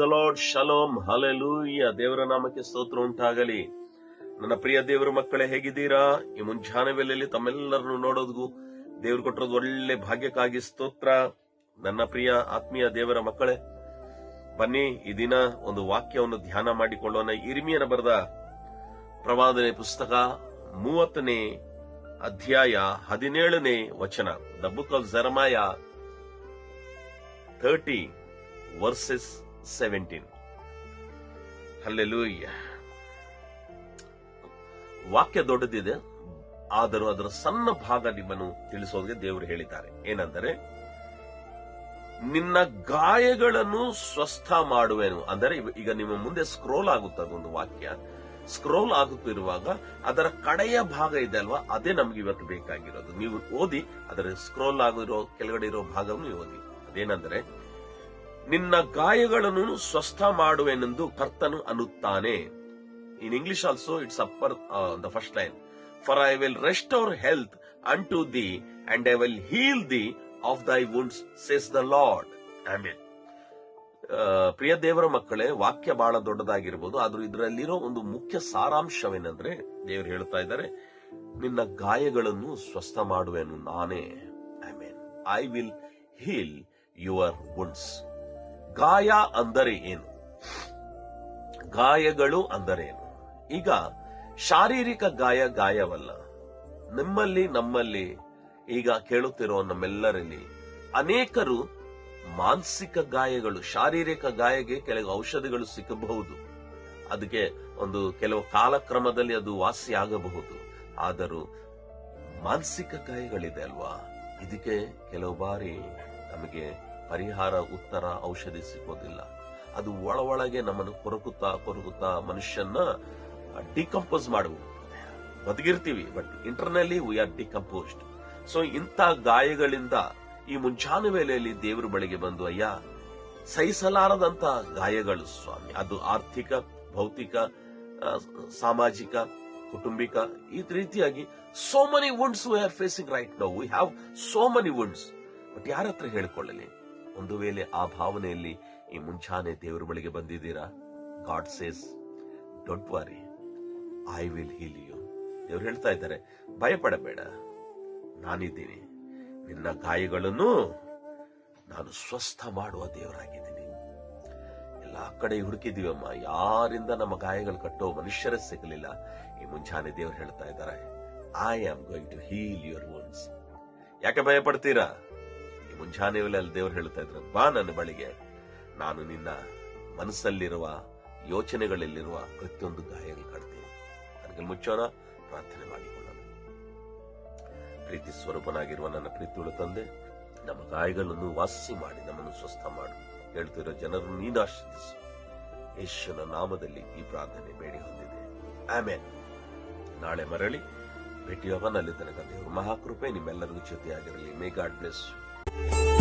The lord, shalom, hallelujah. ದೇವರ ನಾಮಕ್ಕೆ ಸ್ತೋತ್ರ ಉಂಟಾಗಲಿ. ನನ್ನ ಪ್ರಿಯ ದೇವರ ಮಕ್ಕಳೇ, ಹೇಗಿದ್ದೀರಾ? ಈ ಮುಂಜಾನೆ ವೇಳೆಯಲ್ಲಿ ತಮ್ಮೆಲ್ಲರನ್ನು ನೋಡೋದಕ್ಕೂ ದೇವರು ಕೊಟ್ಟಿರೋದು ಒಳ್ಳೆ ಭಾಗ್ಯಕ್ಕಾಗಿ ಸ್ತೋತ್ರ. ನನ್ನ ಪ್ರಿಯ ಆತ್ಮೀಯ ದೇವರ ಮಕ್ಕಳೇ, ಬನ್ನಿ ಈ ದಿನ ಒಂದು ವಾಕ್ಯವನ್ನು ಧ್ಯಾನ ಮಾಡಿಕೊಳ್ಳೋಣ. ಇರ್ಮೀಯನ ಬರೆದ ಪ್ರವಾದನೆ ಪುಸ್ತಕ 30ನೇ ಅಧ್ಯಾಯ 17ನೇ ವಚನ. The book of Jeremiah 30 verses 17. Hallelujah. ವಾಕ್ಯ ದೊಡ್ಡದಿದೆ, ಆದರೂ ಅದರ ಸಣ್ಣ ಭಾಗ ನಿಮ್ಮನ್ನು ತಿಳಿಸೋದಕ್ಕೆ ದೇವರು ಹೇಳಿದ್ದಾರೆ. ಏನಂದರೆ, ನಿನ್ನ ಗಾಯಗಳನ್ನು ಸ್ವಸ್ಥ ಮಾಡುವೆನು. ಅಂದರೆ ಈಗ ನಿಮ್ಮ ಮುಂದೆ ಸ್ಕ್ರೋಲ್ ಆಗುತ್ತದೆ ಒಂದು ವಾಕ್ಯ. ಸ್ಕ್ರೋಲ್ ಆಗುತ್ತಿರುವಾಗ ಅದರ ಕಡೆಯ ಭಾಗ ಇದೆ ಅಲ್ವಾ, ಅದೇ ನಮ್ಗೆ ಇವತ್ತು ಬೇಕಾಗಿರೋದು. ನೀವು ಓದಿ, ಅದರ ಸ್ಕ್ರೋಲ್ ಆಗಿರೋ ಕೆಳಗಡೆ ಇರೋ ಭಾಗವನ್ನು ನೀವು ಓದಿ. ಅದೇನಂದ್ರೆ, ನಿನ್ನ ಗಾಯಗಳನ್ನು ಸ್ವಸ್ಥ ಮಾಡುವೆನೆಂದು ಕರ್ತನು ಅನ್ನುತ್ತಾನೆ. In English also it's upper the first line. For I will restore health unto the and I will heal the of thy wounds says the Lord. Amen. ಪ್ರಿಯ ದೇವರ ಮಕ್ಕಳೇ, ವಾಕ್ಯ ಬಹಳ ದೊಡ್ಡದಾಗಿರ್ಬೋದು, ಆದ್ರೂ ಇದರಲ್ಲಿರೋ ಒಂದು ಮುಖ್ಯ ಸಾರಾಂಶವೇನೆಂದ್ರೆ, ದೇವರು ಹೇಳ್ತಾ ಇದ್ದಾರೆ, ನಿನ್ನ ಗಾಯಗಳನ್ನು ಸ್ವಸ್ಥ ಮಾಡುವೆನು ನಾನೇ. Amen. I will heal your wounds. ಗಾಯ ಅಂದರೆ ಏನು? ಗಾಯಗಳು ಅಂದರೆ ಏನು? ಈಗ ಶಾರೀರಿಕ ಗಾಯವಲ್ಲ. ನಮ್ಮಲ್ಲಿ ಈಗ ಕೇಳುತ್ತಿರೋ ನಮ್ಮೆಲ್ಲರಲ್ಲಿ ಅನೇಕರು ಮಾನಸಿಕ ಗಾಯಗಳು, ಶಾರೀರಿಕ ಗಾಯಕ್ಕೆ ಕೆಲವು ಔಷಧಿಗಳು ಸಿಕ್ಕಬಹುದು, ಅದಕ್ಕೆ ಒಂದು ಕೆಲವು ಕಾಲಕ್ರಮದಲ್ಲಿ ಅದು ವಾಸಿ ಆಗಬಹುದು. ಆದರೂ ಮಾನಸಿಕ ಗಾಯಗಳಿದೆ ಅಲ್ವಾ, ಇದಕ್ಕೆ ಕೆಲವು ಬಾರಿ ನಮಗೆ ಪರಿಹಾರ, ಉತ್ತರ, ಔಷಧಿ ಸಿಗೋದಿಲ್ಲ. ಅದು ಒಳಗೆ ನಮ್ಮನ್ನು ಕೊರಗುತ್ತಾ ಮನುಷ್ಯನ ಡಿಕಂಪೋಸ್ ಮಾಡಬಹುದು. ಬದುಕಿರ್ತೀವಿ, but internally we are decomposed. So ಇಂಥ ಗಾಯಗಳಿಂದ ಈ ಮುಂಜಾನೆ ವೇಳೆಯಲ್ಲಿ ದೇವರ ಬಳಿಗೆ ಬಂದು, ಅಯ್ಯ, ಸಹಿಸಲಾರದಂತ ಗಾಯಗಳು ಸ್ವಾಮಿ, ಅದು ಆರ್ಥಿಕ, ಭೌತಿಕ, ಸಾಮಾಜಿಕ, ಕುಟುಂಬಿಕ, ಈ ರೀತಿಯಾಗಿ so many wounds we are facing right now. We have so many wounds. But ಯಾರ ಹತ್ರ ಹೇಳಿಕೊಳ್ಳಲಿ? ಒಂದು ವೇಳೆ ಆ ಭಾವನೆಯಲ್ಲಿ ಈ ಮುಂಚಾನೆ ದೇವರ ಬಳಿಗೆ ಬಂದಿದ್ದೀರಾ, God says don't worry, I will heal you. ದೇವರು ಹೇಳ್ತಾ ಇದ್ದಾರೆ, ಭಯಪಡಬೇಡ, ನಾನಿದ್ದೀನಿ, ನಿನ್ನ ಗಾಯಗಳನ್ನು ನಾನು ಸ್ವಸ್ಥ ಮಾಡುವ ದೇವರಾಗಿದ್ದೀನಿ. ಎಲ್ಲಾ ಕಡೆ ಹುಡುಕಿದೀವಮ್ಮ, ಯಾರಿಂದ ನಮ್ಮ ಗಾಯಗಳು ಕಟ್ಟೋ ಮನುಷ್ಯರೇ ಸಿಗಲಿಲ್ಲ. ಈ ಮುಂಚಾನೆ ದೇವರು ಹೇಳ್ತಾ ಇದ್ದಾರೆ, I am going to heal your wounds. ಯಾಕೆ ಭಯ ಪಡ್ತೀರಾ? ಈ ಮುಂಜಾನೆ ವೇಳೆಯಲ್ಲಿ ದೇವರು ಹೇಳ್ತಾ ಇದ್ರು, ಬಾ ನನ್ನ ಬಳಿಗೆ, ನಾನು ನಿನ್ನ ಮನಸ್ಸಲ್ಲಿರುವ, ಯೋಚನೆಗಳಲ್ಲಿರುವ ಪ್ರತಿಯೊಂದು ಗಾಯಗಳು ಕಟ್ತೀನಿ. ನನಗೆ ಮುಚ್ಚೋಣ, ಪ್ರಾರ್ಥನೆ ಮಾಡಿಕೊಳ್ಳೋಣ. ಪ್ರೀತಿ ಸ್ವರೂಪನಾಗಿರುವ ನನ್ನ ಪ್ರೀತಿಯುಳ್ಳ ತಂದೆ, ನಮ್ಮ ಗಾಯಗಳನ್ನು ವಾಸಿ ಮಾಡಿ ನಮ್ಮನ್ನು ಸ್ವಸ್ಥ ಮಾಡು. ಹೇಳ್ತಿರೋ ಜನರನ್ನು ನೀನು ಆಶೀರ್ವದಿಸು. ಯೇಸುವಿನ ನಾಮದಲ್ಲಿ ಈ ಪ್ರಾರ್ಥನೆ ಬೇಡಿ ಹೊಂದಿದೆ, ಆಮೆನ್. ನಾಳೆ ಮರಳಿ ಭೇಟಿಯಾಗೋಣ. ಅಲ್ಲಿ ತನಕ ದೇವರು ಮಹಾಕೃಪೆ ನಿಮ್ಮೆಲ್ಲರಿಗೂ ಜೊತೆಯಾಗಿರಲಿ. May God bless you.